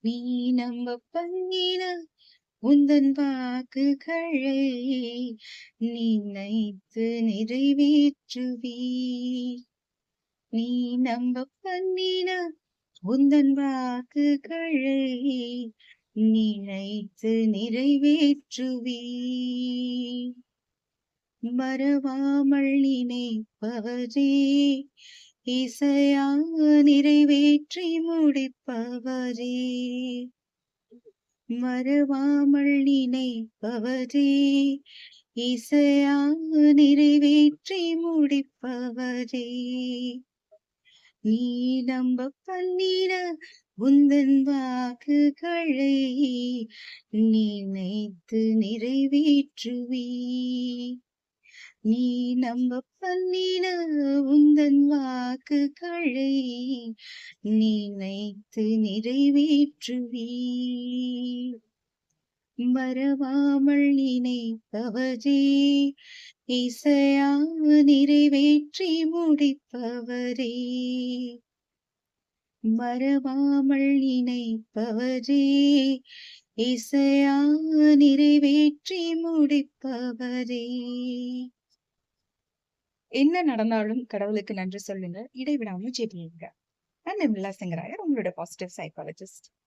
நீ நம்ப பண்ணின உந்தன் வாக்குகளை நினைத்து நிறைவேற்றுவீர். நீ நம்ப பண்ணின உந்தன் வாக்குகளை நினைத்து நிறைவேற்றுவீர். மறவாமல் நினைப்பவரே இசையா நிறைவேற்றி முடிப்பவரே. மறவாமல் நினைப்பவரே இசையா நிறைவேற்றி முடிப்பவரே. நீ நம்ப பண்ணின உந்தன் வாக்குகளை நினைத்து நிறைவேற்றுவீர். நீ நம்ப பண்ணின உந்தன் வாக்குகளை நினைத்து நிறைவேற்றுவீர். மறவாமல் நினைப்பவரே இசையா நிறைவேற்றி முடிப்பவரே. மறவாமல் நினைப்பவரே இசையா நிறைவேற்றி முடிப்பவரே. என்ன நடந்தாலும் கடவுளுக்கு நன்றி சொல்லுங்க. இடைவிடாம ஜெபியுங்க. நான் நிர்மலா செங்கராயர், உங்களோட பாசிட்டிவ் சைக்காலஜிஸ்ட்.